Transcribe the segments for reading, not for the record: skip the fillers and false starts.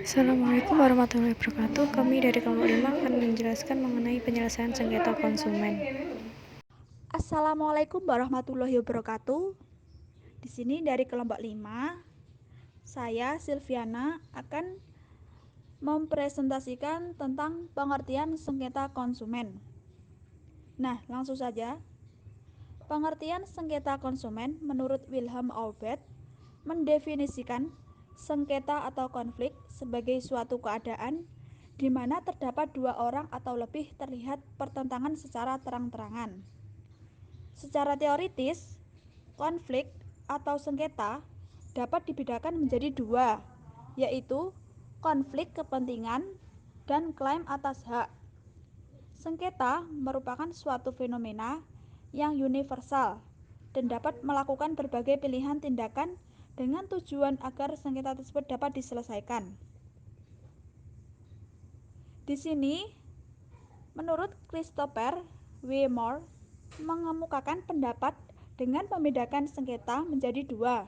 Assalamualaikum warahmatullahi wabarakatuh. Kami dari kelompok 5 akan menjelaskan mengenai penyelesaian sengketa konsumen. Assalamualaikum warahmatullahi wabarakatuh. Di sini dari kelompok 5, saya Silviana akan mempresentasikan tentang pengertian sengketa konsumen. Nah, langsung saja. Pengertian sengketa konsumen menurut Wilhelm Albert mendefinisikan sengketa atau konflik sebagai suatu keadaan di mana terdapat dua orang atau lebih terlihat pertentangan secara terang-terangan. Secara teoritis, konflik atau sengketa dapat dibedakan menjadi dua, yaitu konflik kepentingan dan klaim atas hak. Sengketa merupakan suatu fenomena yang universal dan dapat melakukan berbagai pilihan tindakan dengan tujuan agar sengketa tersebut dapat diselesaikan. Di sini, menurut Christopher W. Moore, mengemukakan pendapat dengan membedakan sengketa menjadi dua,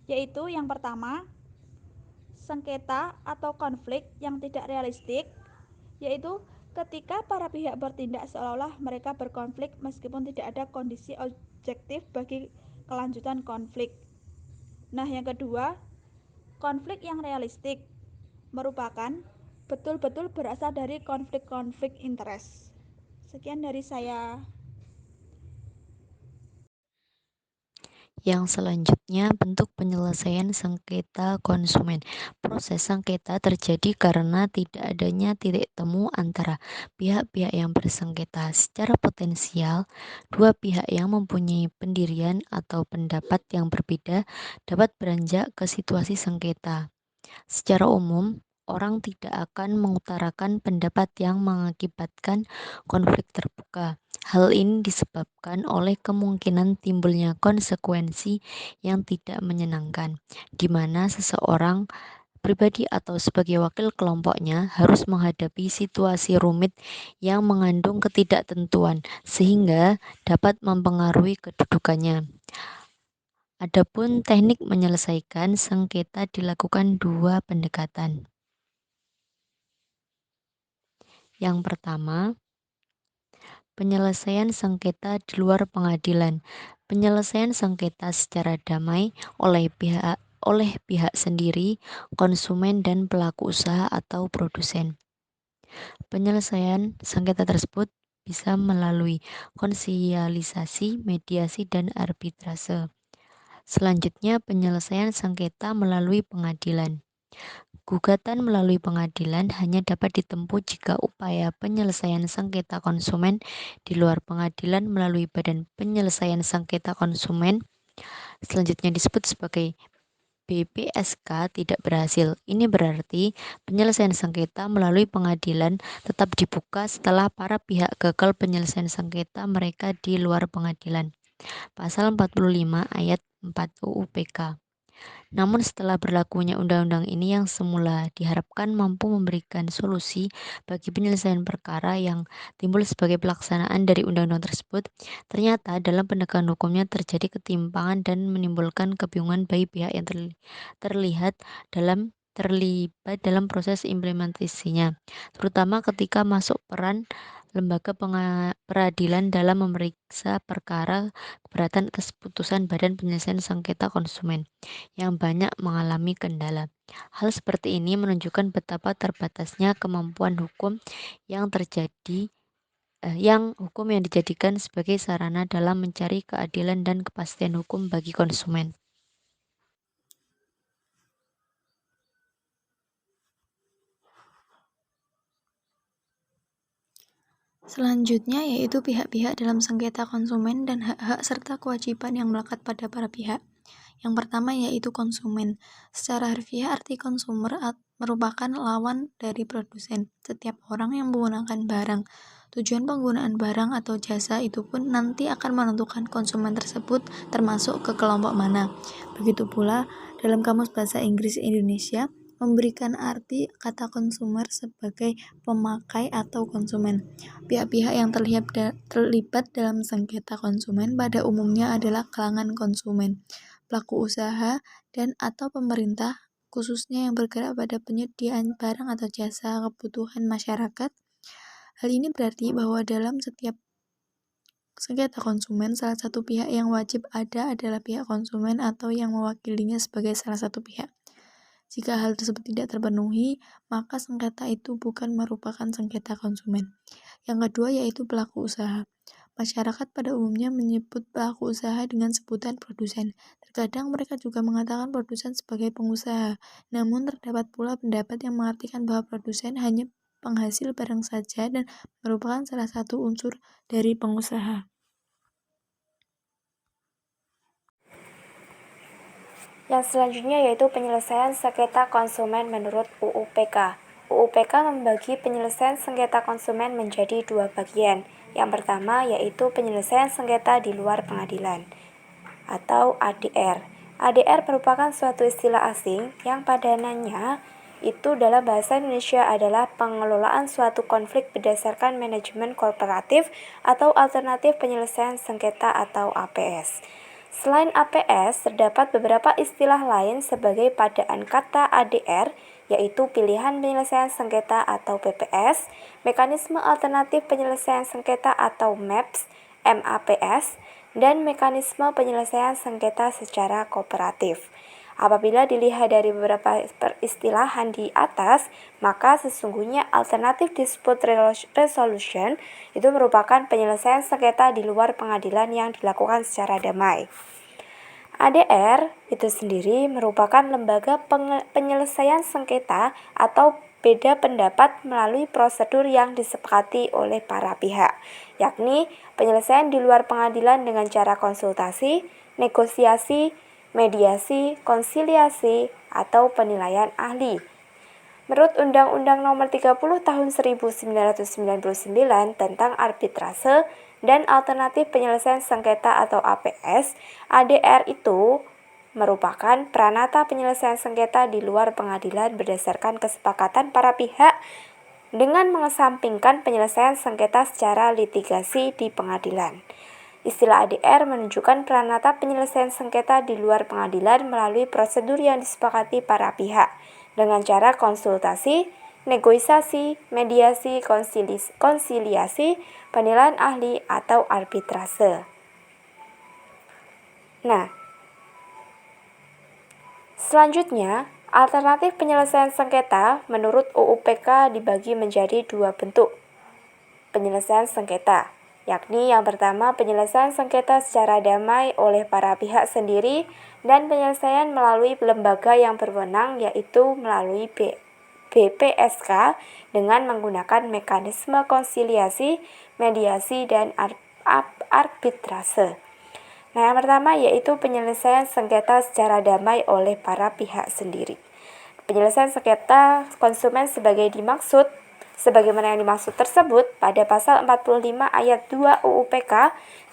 yaitu yang pertama, sengketa atau konflik yang tidak realistik, yaitu ketika para pihak bertindak seolah-olah mereka berkonflik meskipun tidak ada kondisi objektif bagi kelanjutan konflik. Nah, yang kedua, konflik yang realistik merupakan betul-betul berasal dari konflik-konflik interest. Sekian dari saya. Yang selanjutnya, bentuk penyelesaian sengketa konsumen. Proses sengketa terjadi karena tidak adanya titik temu antara pihak-pihak yang bersengketa. Secara potensial, dua pihak yang mempunyai pendirian atau pendapat yang berbeda dapat beranjak ke situasi sengketa. Secara umum, orang tidak akan mengutarakan pendapat yang mengakibatkan konflik terbuka. Hal ini disebabkan oleh kemungkinan timbulnya konsekuensi yang tidak menyenangkan, di mana seseorang pribadi atau sebagai wakil kelompoknya harus menghadapi situasi rumit yang mengandung ketidaktentuan, sehingga dapat mempengaruhi kedudukannya. Adapun teknik menyelesaikan sengketa dilakukan dua pendekatan. Yang pertama, penyelesaian sengketa di luar pengadilan. Penyelesaian sengketa secara damai oleh pihak sendiri, konsumen dan pelaku usaha atau produsen. Penyelesaian sengketa tersebut bisa melalui konsiliasi, mediasi, dan arbitrase. Selanjutnya, penyelesaian sengketa melalui pengadilan. Gugatan melalui pengadilan hanya dapat ditempuh jika upaya penyelesaian sengketa konsumen di luar pengadilan melalui Badan Penyelesaian Sengketa Konsumen, selanjutnya disebut sebagai BPSK, tidak berhasil. Ini berarti penyelesaian sengketa melalui pengadilan tetap dibuka setelah para pihak gagal penyelesaian sengketa mereka di luar pengadilan. Pasal 45 ayat 4 UU PK. Namun setelah berlakunya undang-undang ini yang semula diharapkan mampu memberikan solusi bagi penyelesaian perkara yang timbul sebagai pelaksanaan dari undang-undang tersebut, ternyata dalam penegakan hukumnya terjadi ketimpangan dan menimbulkan kebingungan bagi pihak yang terlibat dalam proses implementasinya, terutama ketika masuk peran lembaga peradilan dalam memeriksa perkara keberatan atas putusan Badan Penyelesaian Sengketa Konsumen yang banyak mengalami kendala. Hal seperti ini menunjukkan betapa terbatasnya kemampuan hukum yang yang dijadikan sebagai sarana dalam mencari keadilan dan kepastian hukum bagi konsumen. Selanjutnya yaitu pihak-pihak dalam sengketa konsumen dan hak-hak serta kewajiban yang melekat pada para pihak. Yang pertama yaitu konsumen. Secara harfiah arti konsumer merupakan lawan dari produsen. Setiap orang yang menggunakan barang. Tujuan penggunaan barang atau jasa itu pun nanti akan menentukan konsumen tersebut termasuk ke kelompok mana. Begitu pula dalam Kamus Bahasa Inggris Indonesia memberikan arti kata konsumer sebagai pemakai atau konsumen. Pihak-pihak yang terlibat dalam sengketa konsumen pada umumnya adalah kalangan konsumen, pelaku usaha, dan atau pemerintah, khususnya yang bergerak pada penyediaan barang atau jasa kebutuhan masyarakat. Hal ini berarti bahwa dalam setiap sengketa konsumen, salah satu pihak yang wajib ada adalah pihak konsumen atau yang mewakilinya sebagai salah satu pihak. Jika hal tersebut tidak terpenuhi, maka sengketa itu bukan merupakan sengketa konsumen. Yang kedua yaitu pelaku usaha. Masyarakat pada umumnya menyebut pelaku usaha dengan sebutan produsen. Terkadang mereka juga mengatakan produsen sebagai pengusaha. Namun terdapat pula pendapat yang mengartikan bahwa produsen hanya penghasil barang saja dan merupakan salah satu unsur dari pengusaha. Yang selanjutnya yaitu penyelesaian sengketa konsumen menurut UU-PK. UU-PK membagi penyelesaian sengketa konsumen menjadi dua bagian. Yang pertama yaitu penyelesaian sengketa di luar pengadilan atau ADR. ADR merupakan suatu istilah asing yang padanannya itu dalam bahasa Indonesia adalah pengelolaan suatu konflik berdasarkan manajemen kooperatif atau alternatif penyelesaian sengketa atau APS. Selain APS, terdapat beberapa istilah lain sebagai padaan kata ADR, yaitu pilihan penyelesaian sengketa atau PPS, mekanisme alternatif penyelesaian sengketa atau MAPS, MAPS, dan mekanisme penyelesaian sengketa secara kooperatif. Apabila dilihat dari beberapa peristilahan di atas, maka sesungguhnya alternatif dispute resolution itu merupakan penyelesaian sengketa di luar pengadilan yang dilakukan secara damai. ADR itu sendiri merupakan lembaga penyelesaian sengketa atau beda pendapat melalui prosedur yang disepakati oleh para pihak, yakni penyelesaian di luar pengadilan dengan cara konsultasi, negosiasi, mediasi, konsiliasi, atau penilaian ahli. Menurut Undang-Undang Nomor 30 Tahun 1999 tentang arbitrase dan alternatif penyelesaian sengketa atau APS, ADR itu merupakan peranata penyelesaian sengketa di luar pengadilan berdasarkan kesepakatan para pihak dengan mengesampingkan penyelesaian sengketa secara litigasi di pengadilan. Istilah ADR menunjukkan peranata penyelesaian sengketa di luar pengadilan melalui prosedur yang disepakati para pihak dengan cara konsultasi, negosiasi, mediasi, konsiliasi, penilaian ahli, atau arbitrase. Nah, selanjutnya, alternatif penyelesaian sengketa menurut UU-PK dibagi menjadi dua bentuk penyelesaian sengketa, yakni yang pertama penyelesaian sengketa secara damai oleh para pihak sendiri dan penyelesaian melalui lembaga yang berwenang yaitu melalui BPSK dengan menggunakan mekanisme konsiliasi, mediasi, dan arbitrase. Nah, yang pertama yaitu penyelesaian sengketa secara damai oleh para pihak sendiri. Penyelesaian sengketa konsumen sebagaimana yang dimaksud tersebut pada pasal 45 ayat 2 UU-PK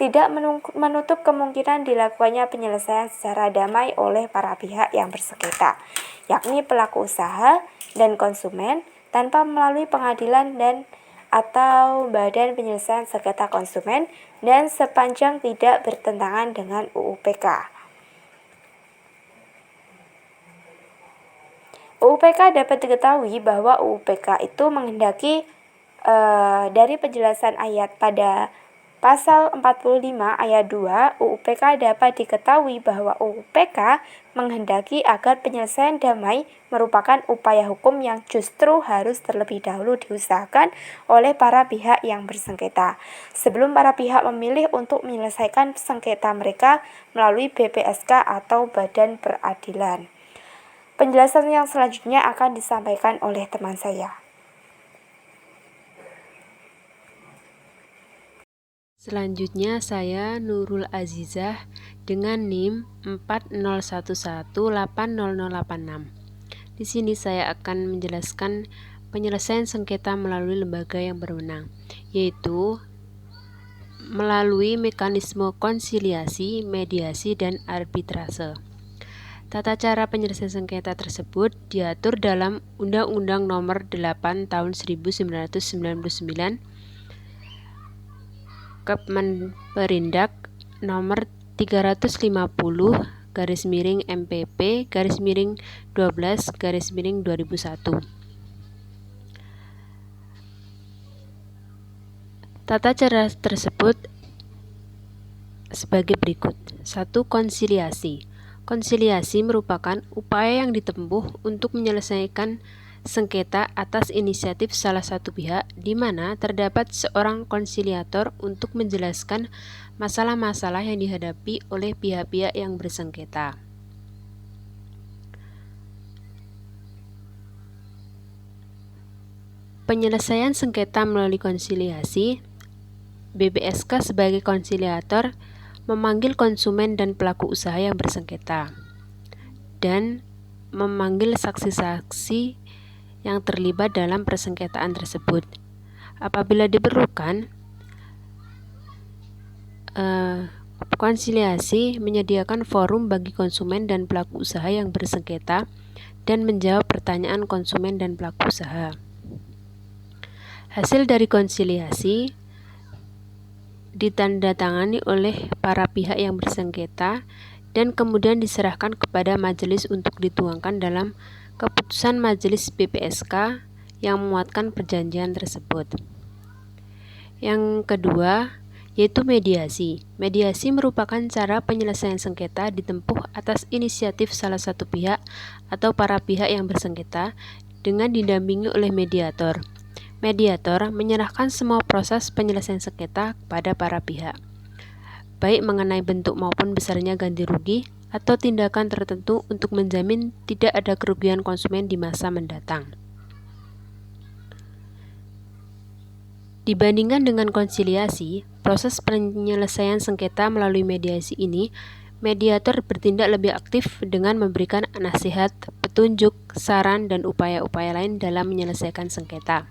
tidak menutup kemungkinan dilakukannya penyelesaian secara damai oleh para pihak yang bersengketa, yakni pelaku usaha dan konsumen tanpa melalui pengadilan dan atau badan penyelesaian sengketa konsumen dan sepanjang tidak bertentangan dengan UU-PK. UU-PK dapat diketahui bahwa UU-PK itu menghendaki dari penjelasan ayat pada pasal 45 ayat 2 UU-PK dapat diketahui bahwa UU-PK menghendaki agar penyelesaian damai merupakan upaya hukum yang justru harus terlebih dahulu diusahakan oleh para pihak yang bersengketa sebelum para pihak memilih untuk menyelesaikan sengketa mereka melalui BPSK atau Badan Peradilan. Penjelasan yang selanjutnya akan disampaikan oleh teman saya. Selanjutnya saya Nurul Azizah dengan NIM 4011800086. Di sini saya akan menjelaskan penyelesaian sengketa melalui lembaga yang berwenang, yaitu melalui mekanisme konsiliasi, mediasi, dan arbitrase. Tata cara penyelesaian sengketa tersebut diatur dalam Undang-Undang Nomor 8 Tahun 1999, Kepmenperindak Nomor 350 MPP-12-2001. Tata cara tersebut sebagai berikut. 1. Konsiliasi. Konsiliasi merupakan upaya yang ditempuh untuk menyelesaikan sengketa atas inisiatif salah satu pihak, di mana terdapat seorang konsiliator untuk menjelaskan masalah-masalah yang dihadapi oleh pihak-pihak yang bersengketa. Penyelesaian sengketa melalui konsiliasi. BPSK sebagai konsiliator memanggil konsumen dan pelaku usaha yang bersengketa dan memanggil saksi-saksi yang terlibat dalam persengketaan tersebut. Apabila diperlukan, konsiliasi menyediakan forum bagi konsumen dan pelaku usaha yang bersengketa dan menjawab pertanyaan konsumen dan pelaku usaha. Hasil dari konsiliasi ditandatangani oleh para pihak yang bersengketa dan kemudian diserahkan kepada majelis untuk dituangkan dalam keputusan majelis BPSK yang memuatkan perjanjian tersebut. Yang kedua, yaitu mediasi. Mediasi merupakan cara penyelesaian sengketa ditempuh atas inisiatif salah satu pihak atau para pihak yang bersengketa dengan didampingi oleh mediator. Mediator menyerahkan semua proses penyelesaian sengketa kepada para pihak, baik mengenai bentuk maupun besarnya ganti rugi atau tindakan tertentu untuk menjamin tidak ada kerugian konsumen di masa mendatang. Dibandingkan dengan konsiliasi, proses penyelesaian sengketa melalui mediasi ini, mediator bertindak lebih aktif dengan memberikan nasihat, petunjuk, saran, dan upaya-upaya lain dalam menyelesaikan sengketa.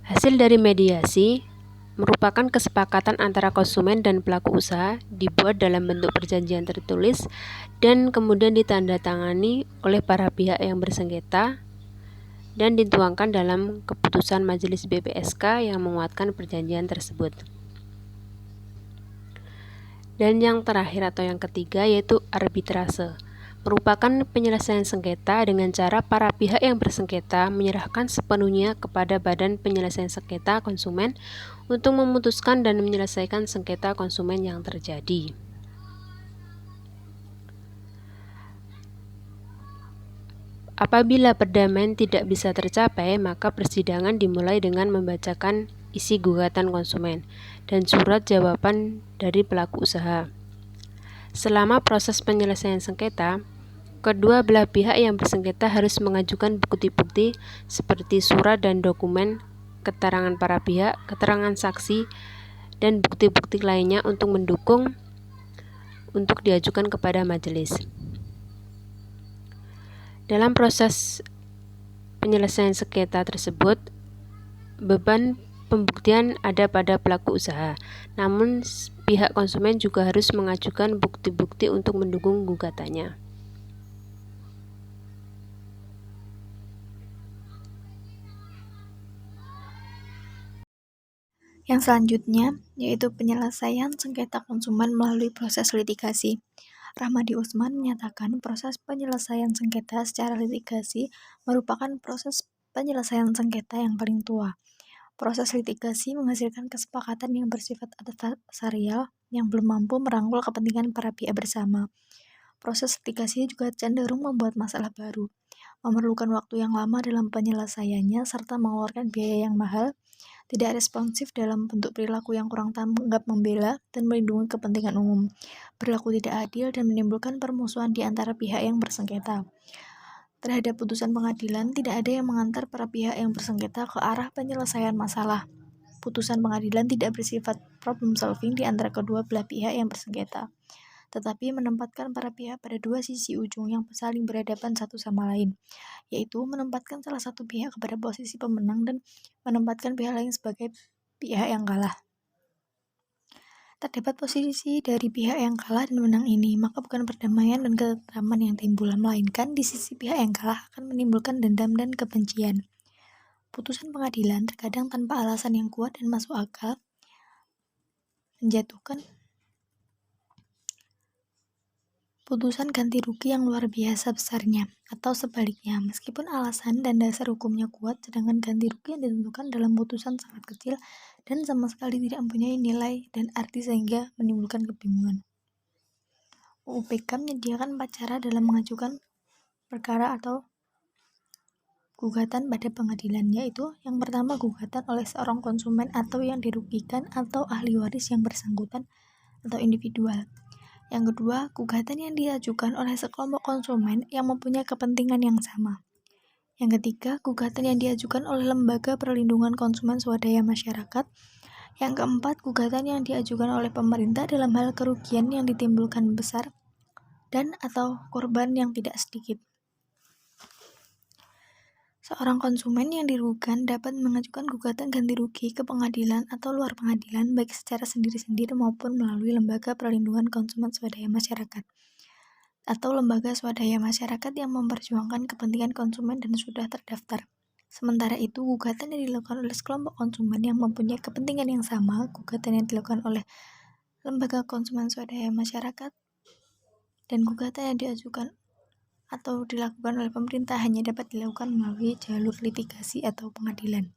Hasil dari mediasi merupakan kesepakatan antara konsumen dan pelaku usaha dibuat dalam bentuk perjanjian tertulis dan kemudian ditandatangani oleh para pihak yang bersengketa dan dituangkan dalam keputusan majelis BPSK yang menguatkan perjanjian tersebut. Dan yang terakhir atau yang ketiga yaitu arbitrase. Merupakan penyelesaian sengketa dengan cara para pihak yang bersengketa menyerahkan sepenuhnya kepada Badan Penyelesaian Sengketa Konsumen untuk memutuskan dan menyelesaikan sengketa konsumen yang terjadi. Apabila perdamaian tidak bisa tercapai, maka persidangan dimulai dengan membacakan isi gugatan konsumen dan surat jawaban dari pelaku usaha. Selama proses penyelesaian sengketa, kedua belah pihak yang bersengketa harus mengajukan bukti-bukti seperti surat dan dokumen, keterangan para pihak, keterangan saksi, dan bukti-bukti lainnya untuk mendukung untuk diajukan kepada majelis. Dalam proses penyelesaian sengketa tersebut, beban pembuktian ada pada pelaku usaha, namun pihak konsumen juga harus mengajukan bukti-bukti untuk mendukung gugatannya. Yang selanjutnya yaitu penyelesaian sengketa konsumen melalui proses litigasi. Rahmadi Usman menyatakan proses penyelesaian sengketa secara litigasi merupakan proses penyelesaian sengketa yang paling tua. Proses litigasi menghasilkan kesepakatan yang bersifat adversarial yang belum mampu merangkul kepentingan para pihak bersama. Proses litigasi juga cenderung membuat masalah baru, memerlukan waktu yang lama dalam penyelesaiannya, serta mengeluarkan biaya yang mahal, tidak responsif dalam bentuk perilaku yang kurang tanggap membela dan melindungi kepentingan umum, berlaku tidak adil, dan menimbulkan permusuhan di antara pihak yang bersengketa. Terhadap putusan pengadilan, tidak ada yang mengantar para pihak yang bersengketa ke arah penyelesaian masalah. Putusan pengadilan tidak bersifat problem solving di antara kedua belah pihak yang bersengketa, tetapi menempatkan para pihak pada dua sisi ujung yang saling berhadapan satu sama lain, yaitu menempatkan salah satu pihak kepada posisi pemenang dan menempatkan pihak lain sebagai pihak yang kalah. Terdapat posisi dari pihak yang kalah dan menang ini, maka bukan perdamaian dan ketentraman yang timbul, melainkan di sisi pihak yang kalah akan menimbulkan dendam dan kebencian. Putusan pengadilan terkadang tanpa alasan yang kuat dan masuk akal menjatuhkan putusan ganti rugi yang luar biasa besarnya, atau sebaliknya, meskipun alasan dan dasar hukumnya kuat, sedangkan ganti rugi yang ditentukan dalam putusan sangat kecil dan sama sekali tidak mempunyai nilai dan arti sehingga menimbulkan kebingungan. UUPK menyediakan 4 cara dalam mengajukan perkara atau gugatan pada pengadilan, yaitu yang pertama gugatan oleh seorang konsumen atau yang dirugikan atau ahli waris yang bersangkutan atau individual. Yang kedua, gugatan yang diajukan oleh sekelompok konsumen yang mempunyai kepentingan yang sama. Yang ketiga, gugatan yang diajukan oleh lembaga perlindungan konsumen swadaya masyarakat. Yang keempat, gugatan yang diajukan oleh pemerintah dalam hal kerugian yang ditimbulkan besar dan atau korban yang tidak sedikit. Seorang konsumen yang dirugikan dapat mengajukan gugatan ganti rugi ke pengadilan atau luar pengadilan baik secara sendiri-sendiri maupun melalui lembaga perlindungan konsumen swadaya masyarakat atau lembaga swadaya masyarakat yang memperjuangkan kepentingan konsumen dan sudah terdaftar. Sementara itu, gugatan yang dilakukan oleh sekelompok konsumen yang mempunyai kepentingan yang sama, gugatan yang dilakukan oleh lembaga konsumen swadaya masyarakat, dan gugatan yang diajukan atau dilakukan oleh pemerintah hanya dapat dilakukan melalui jalur litigasi atau pengadilan.